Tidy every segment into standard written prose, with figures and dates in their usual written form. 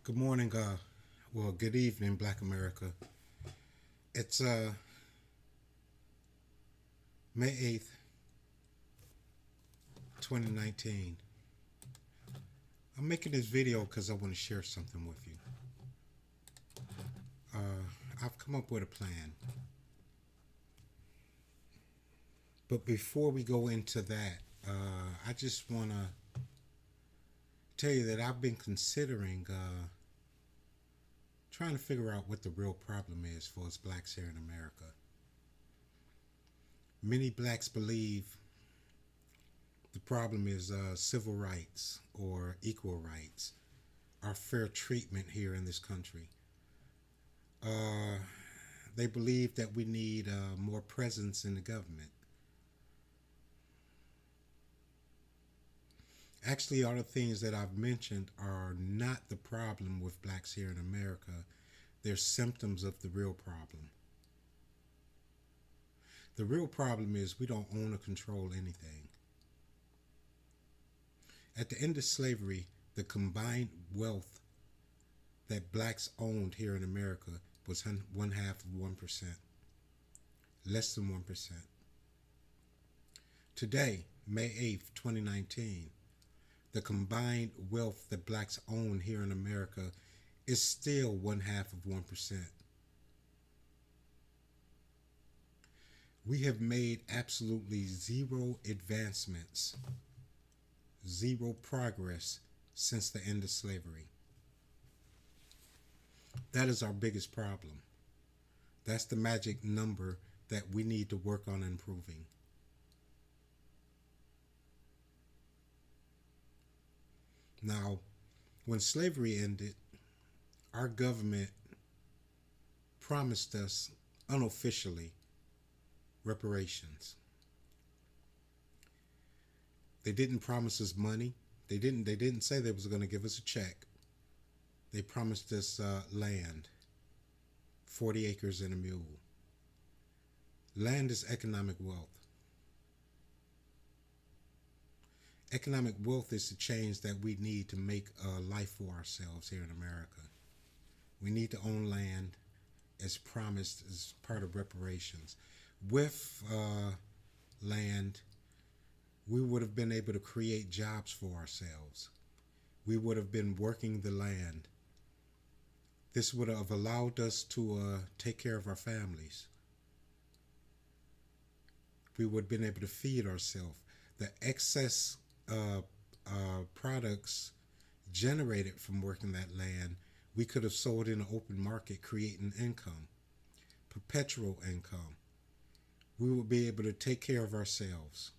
Good morning, good evening, Black America. It's May 8th, 2019. I'm making this video because I want to share something with you. Uh, I've come up with a plan. But before we go into that, I just want to tell you that I've been considering trying to figure out what the real problem is for us blacks here in America. Many blacks believe the problem is civil rights or equal rights, our fair treatment here in this country. Uh, they believe that we need more presence in the government. Actually, all the things that I've mentioned are not the problem with blacks here in America. They're symptoms of the real problem. The real problem is we don't own or control anything. At the end of slavery, the combined wealth that blacks owned here in America was one half of 1%, less than 1%. Today, May 8th, 2019, the combined wealth that blacks own here in America is still one half of 1%. We have made absolutely zero advancements, zero progress since the end of slavery. That is our biggest problem. That's the magic number that we need to work on improving. Now, when slavery ended, our government promised us unofficially reparations. They didn't promise us money. They didn't say they was going to give us a check. They promised us land, 40 acres and a mule. Land is economic wealth. Economic wealth is the change that we need to make a life for ourselves here in America. We need to own land as promised as part of reparations. With land, we would have been able to create jobs for ourselves. We would have been working the land. This would have allowed us to take care of our families. We would have been able to feed ourselves. The excess products generated from working that land, we could have sold in an open market, creating income, perpetual income. We would be able to take care of ourselves.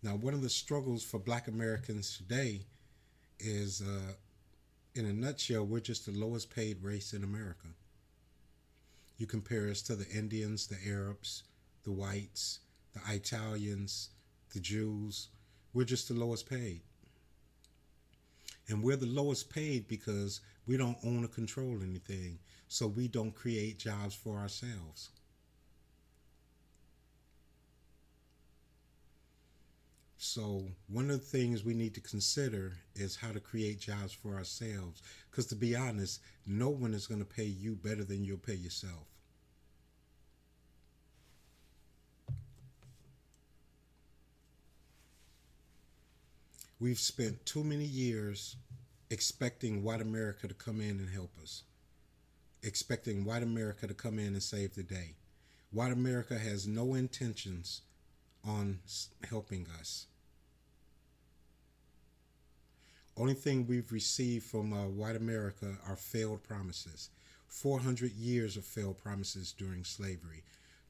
Now, one of the struggles for black Americans today is, in a nutshell, we're just the lowest paid race in America. You compare us to the Indians, the Arabs, the whites, the Italians, the Jews. We're just the lowest paid. And we're the lowest paid because we don't own or control anything. So we don't create jobs for ourselves. So one of the things we need to consider is how to create jobs for ourselves. Because to be honest, no one is going to pay you better than you'll pay yourself. We've spent too many years expecting white America to come in and help us, expecting white America to come in and save the day. White America has no intentions on helping us. Only thing we've received from white America are failed promises. 400 years of failed promises during slavery.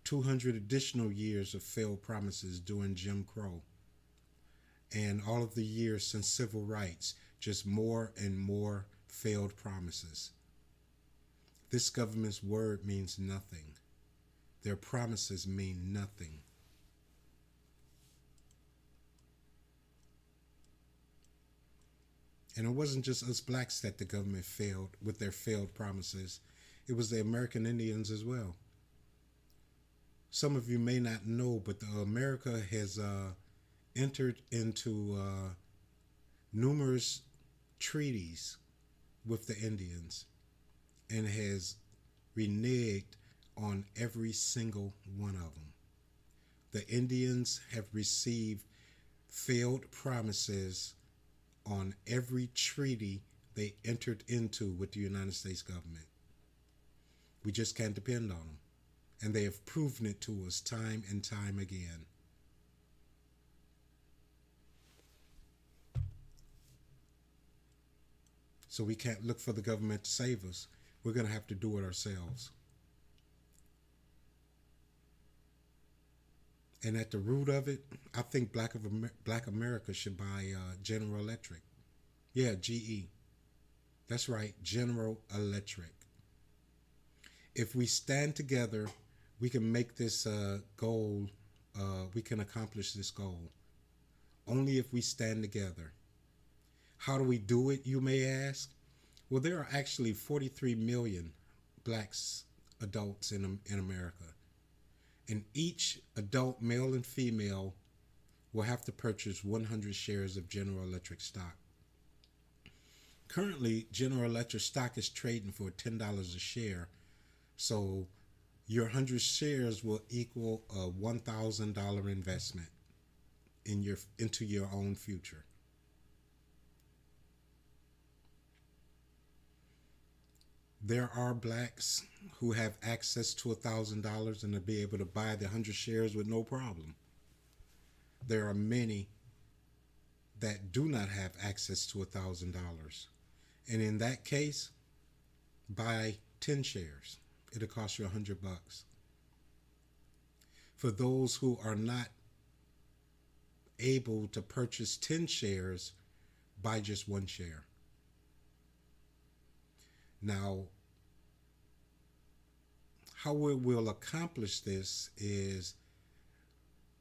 200 additional years of failed promises during Jim Crow. And all of the years since civil rights, just more and more failed promises. This government's word means nothing. Their promises mean nothing. And it wasn't just us blacks that the government failed with their failed promises. It was the American Indians as well. Some of you may not know, but America has entered into numerous treaties with the Indians and has reneged on every single one of them. The Indians have received failed promises on every treaty they entered into with the United States government. We just can't depend on them. And they have proven it to us time and time again. So we can't look for the government to save us. We're going to have to do it ourselves. And at the root of it, I think Black America should buy General Electric. Yeah, GE. That's right, General Electric. If we stand together, we can make this goal, we can accomplish this goal. Only if we stand together. How do we do it, you may ask? Well, there are actually 43 million blacks, adults in America. And each adult, male and female, will have to purchase 100 shares of General Electric stock. Currently, General Electric stock is trading for $10 a share. So your 100 shares will equal a $1,000 investment into your own future. There are blacks who have access to $1,000 and to be able to buy the 100 shares with no problem. There are many that do not have access to $1,000. And in that case, buy 10 shares. It'll cost you $100. For those who are not able to purchase 10 shares, buy just 1 share. Now, how we will accomplish this is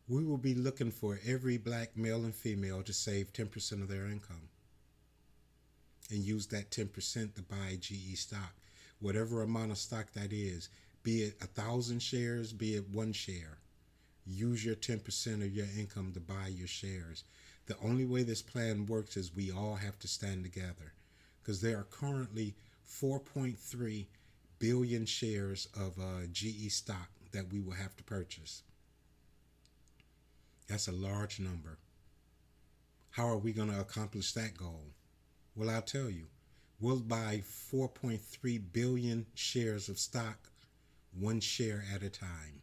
we will be looking for every black male and female to save 10% of their income and use that 10% to buy GE stock, whatever amount of stock that is, be it 1,000 shares, be it 1 share. Use your 10% of your income to buy your shares. The only way this plan works is we all have to stand together, because there are currently 4.3 billion shares of GE stock that we will have to purchase. That's a large number. How are we going to accomplish that goal? Well, I'll tell you. We'll buy 4.3 billion shares of stock, 1 share at a time.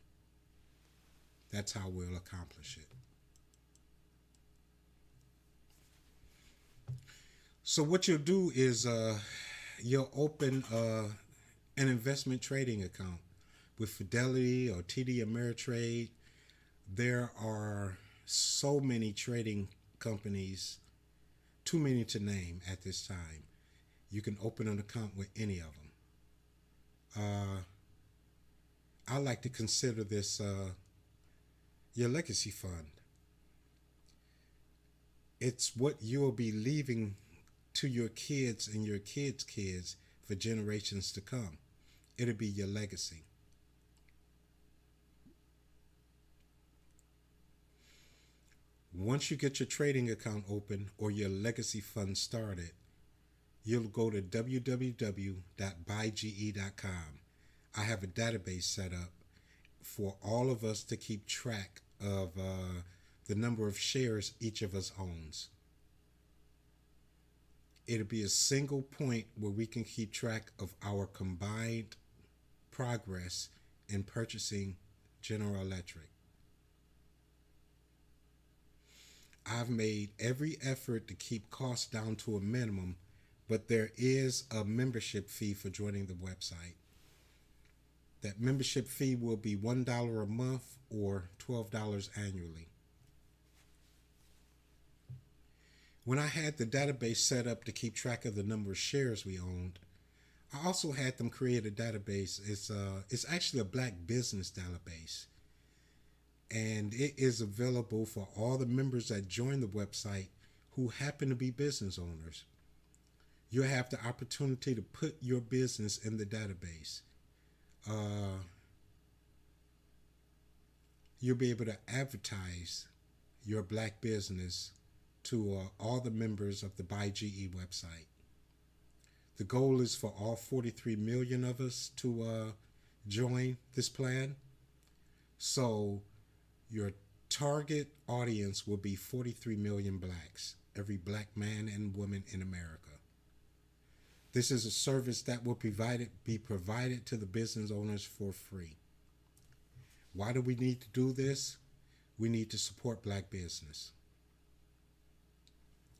That's how we'll accomplish it. So what you'll do is you'll open an investment trading account with Fidelity or TD Ameritrade. There are so many trading companies, too many to name at this time. You can open an account with any of them. I like to consider this your legacy fund. It's what you will be leaving to your kids and your kids' kids for generations to come. It'll be your legacy. Once you get your trading account open or your legacy fund started, you'll go to www.buyge.com. I have a database set up for all of us to keep track of the number of shares each of us owns. It'll be a single point where we can keep track of our combined progress in purchasing General Electric. I've made every effort to keep costs down to a minimum, but there is a membership fee for joining the website. That membership fee will be $1 a month or $12 annually. When I had the database set up to keep track of the number of shares we owned, I also had them create a database. It's actually a black business database. And it is available for all the members that join the website who happen to be business owners. You'll have the opportunity to put your business in the database. You'll be able to advertise your black business to all the members of the BuyGE website. The goal is for all 43 million of us to join this plan. So your target audience will be 43 million blacks, every black man and woman in America. This is a service that will be provided to the business owners for free. Why do we need to do this? We need to support black business.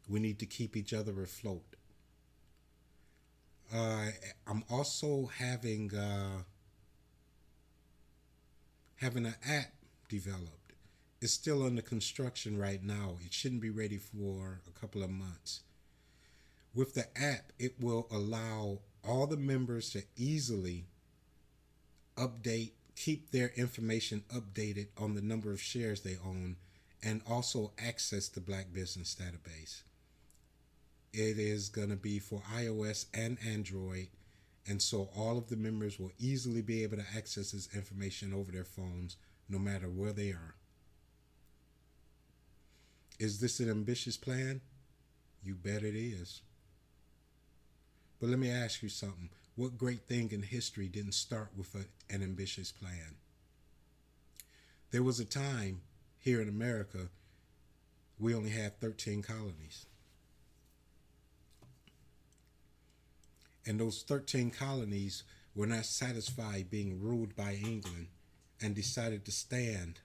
We need to keep each other afloat. I'm also having an app developed. It's still under construction right now. It shouldn't be ready for a couple of months. With the app, it will allow all the members to easily keep their information updated on the number of shares they own, and also access the Black Business Database. It is going to be for iOS and Android, and so all of the members will easily be able to access this information over their phones, no matter where they are. Is this an ambitious plan? You bet it is. But let me ask you something. What great thing in history didn't start with an ambitious plan? There was a time here in America we only had 13 colonies. And those 13 colonies were not satisfied being ruled by England and decided to stand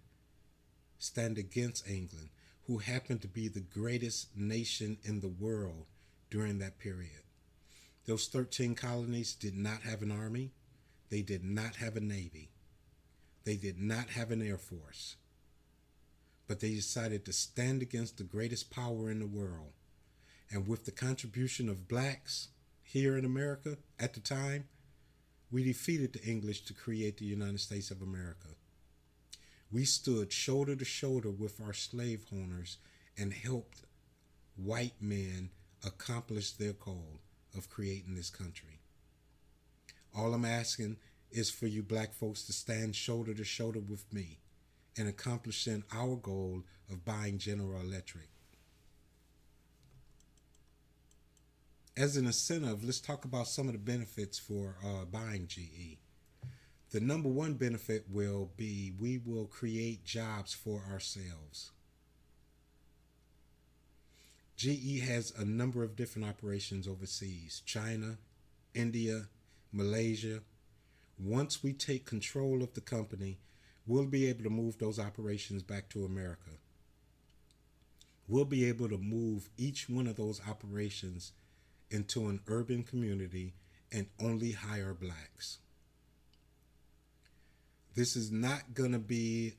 against England, who happened to be the greatest nation in the world during that period. Those 13 colonies did not have an army. They did not have a navy. They did not have an air force. But they decided to stand against the greatest power in the world. And with the contribution of blacks here in America at the time, we defeated the English to create the United States of America. We stood shoulder to shoulder with our slave owners and helped white men accomplish their goal of creating this country. All I'm asking is for you black folks to stand shoulder to shoulder with me in accomplishing our goal of buying General Electric. As an incentive, let's talk about some of the benefits for buying GE. The number one benefit will be we will create jobs for ourselves. GE has a number of different operations overseas: China, India, Malaysia. Once we take control of the company, we'll be able to move those operations back to America. We'll be able to move each one of those operations into an urban community and only hire blacks. This is not going to be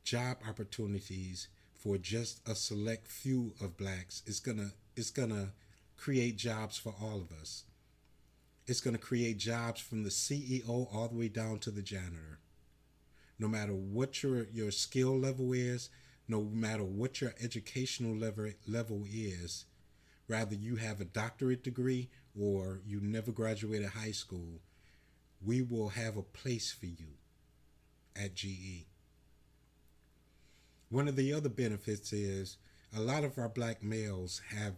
job opportunities for just a select few of blacks. It's gonna create jobs for all of us. It's gonna create jobs from the CEO all the way down to the janitor. No matter what your skill level is, no matter what your educational level is, rather you have a doctorate degree or you never graduated high school, we will have a place for you at GE. One of the other benefits is a lot of our black males have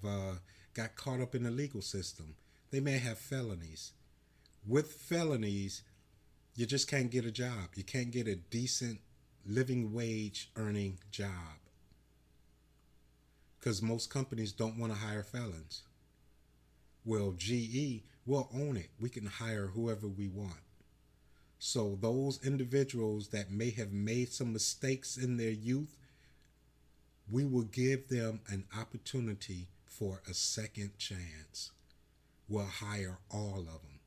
got caught up in the legal system. They may have felonies. With felonies, you just can't get a job. You can't get a decent living wage earning job because most companies don't want to hire felons. Well, GE will own it. We can hire whoever we want. So those individuals that may have made some mistakes in their youth, we will give them an opportunity for a second chance. We'll hire all of them.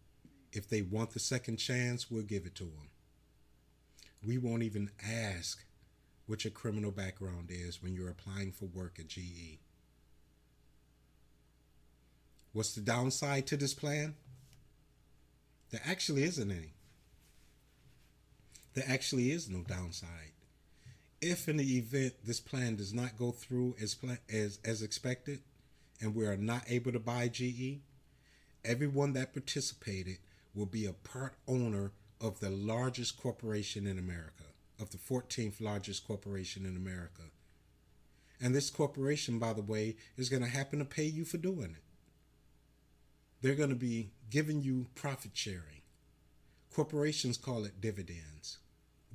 If they want the second chance, we'll give it to them. We won't even ask what your criminal background is when you're applying for work at GE. What's the downside to this plan? There actually isn't any. There actually is no downside. If in the event this plan does not go through as expected and we are not able to buy GE, everyone that participated will be a part owner of the largest corporation in America, of the 14th largest corporation in America. And this corporation, by the way, is going to happen to pay you for doing it. They're going to be giving you profit sharing. Corporations call it dividends,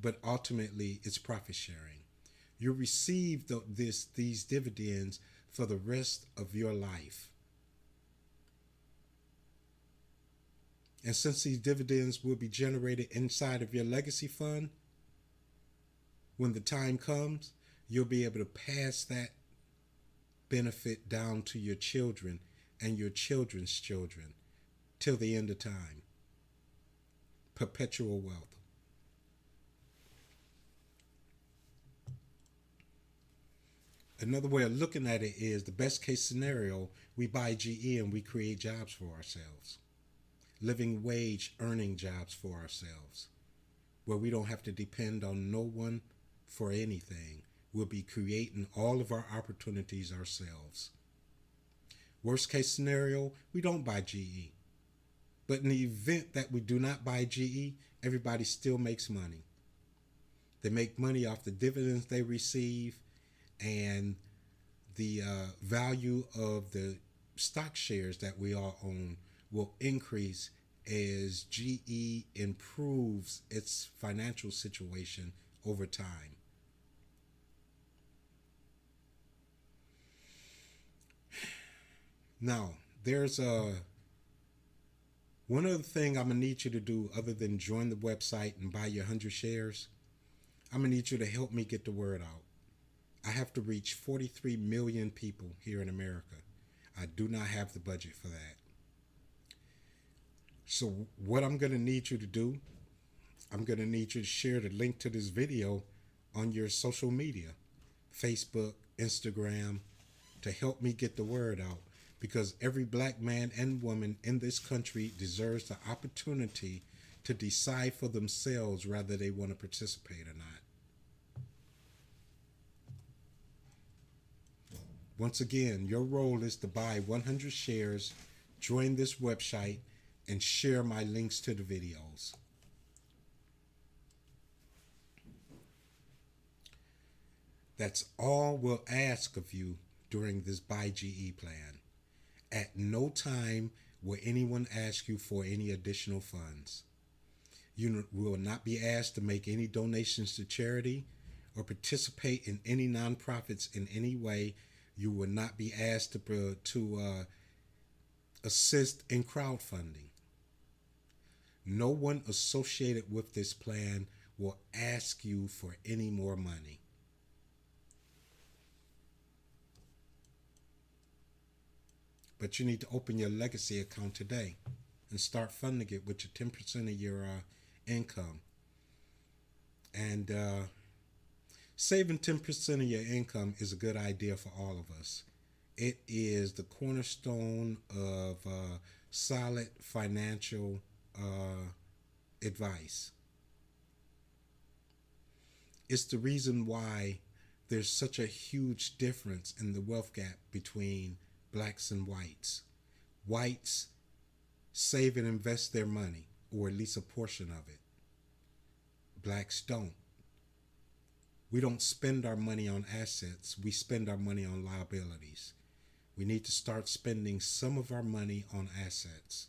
but ultimately it's profit sharing. You receive these dividends for the rest of your life. And since these dividends will be generated inside of your legacy fund, when the time comes, you'll be able to pass that benefit down to your children and your children's children till the end of time. Perpetual wealth. Another way of looking at it is the best case scenario, we buy GE and we create jobs for ourselves. Living wage earning jobs for ourselves, where we don't have to depend on no one for anything. We'll be creating all of our opportunities ourselves. Worst case scenario, we don't buy GE. But in the event that we do not buy GE, everybody still makes money. They make money off the dividends they receive, and the value of the stock shares that we all own will increase as GE improves its financial situation over time. Now, there's one other thing I'm going to need you to do other than join the website and buy your 100 shares. I'm going to need you to help me get the word out. I have to reach 43 million people here in America. I do not have the budget for that. So what I'm going to need you to do, I'm going to need you to share the link to this video on your social media, Facebook, Instagram, to help me get the word out. Because every black man and woman in this country deserves the opportunity to decide for themselves whether they want to participate or not. Once again, your role is to buy 100 shares, join this website, and share my links to the videos. That's all we'll ask of you during this BuyGE plan. At no time will anyone ask you for any additional funds. You will not be asked to make any donations to charity or participate in any nonprofits in any way. You will not be asked to assist in crowdfunding. No one associated with this plan will ask you for any more money. But you need to open your legacy account today and start funding it with your 10% of your income. And saving 10% of your income is a good idea for all of us. It is the cornerstone of solid financial advice. It's the reason why there's such a huge difference in the wealth gap between blacks and whites. Whites save and invest their money, or at least a portion of it. Blacks don't. We don't spend our money on assets. We spend our money on liabilities. We need to start spending some of our money on assets.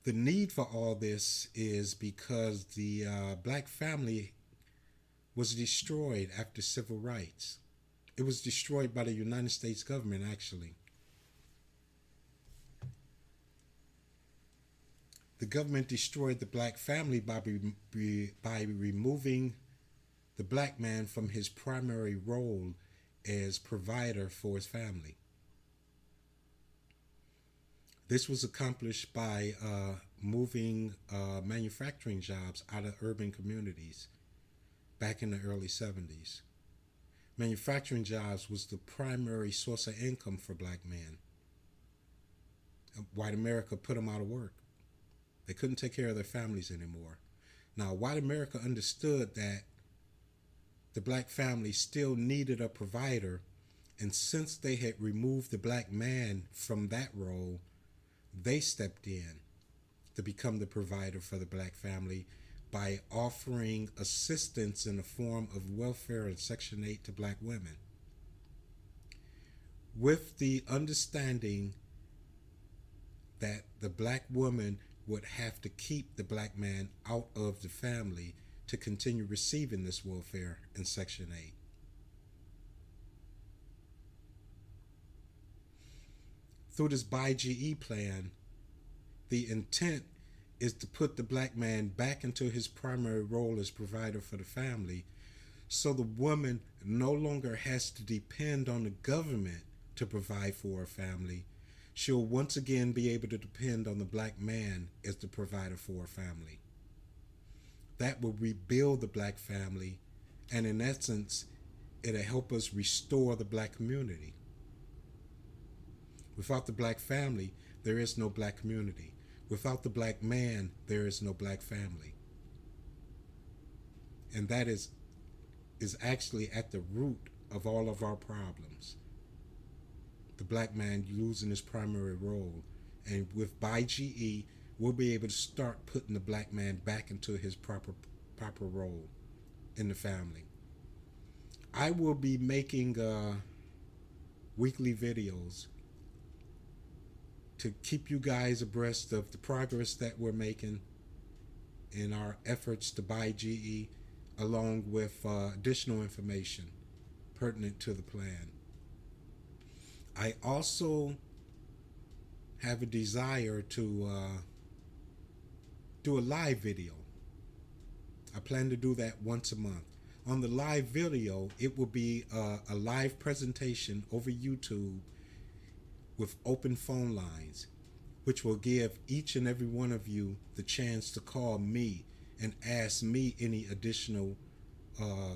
The need for all this is because the black family was destroyed after civil rights. It was destroyed by the United States government, actually. The government destroyed the black family by removing the black man from his primary role as provider for his family. This was accomplished by moving manufacturing jobs out of urban communities back in the early 70s. Manufacturing jobs was the primary source of income for black men. White America put them out of work. They couldn't take care of their families anymore. Now, white America understood that the black family still needed a provider, and since they had removed the black man from that role, they stepped in to become the provider for the black family by offering assistance in the form of welfare and Section 8 to black women, with the understanding that the black woman would have to keep the black man out of the family to continue receiving this welfare in Section 8. Through this BuyGE plan, the intent is to put the black man back into his primary role as provider for the family, so the woman no longer has to depend on the government to provide for her family. She'll once again be able to depend on the black man as the provider for her family. That will rebuild the black family, and in essence, it'll help us restore the black community. Without the black family, there is no black community. Without the black man, there is no black family. And that is actually at the root of all of our problems. The black man losing his primary role. And with BuyGE, we'll be able to start putting the black man back into his proper role in the family. I will be making weekly videos to keep you guys abreast of the progress that we're making in our efforts to BuyGE, along with additional information pertinent to the plan. I also have a desire to do a live video. I plan to do that once a month. On the live video, it will be a live presentation over YouTube with open phone lines, which will give each and every one of you the chance to call me and ask me any additional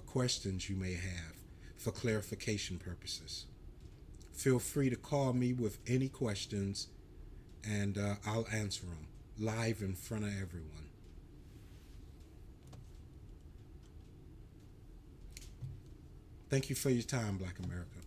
questions you may have for clarification purposes. Feel free to call me with any questions, and I'll answer them live in front of everyone. Thank you for your time, Black America.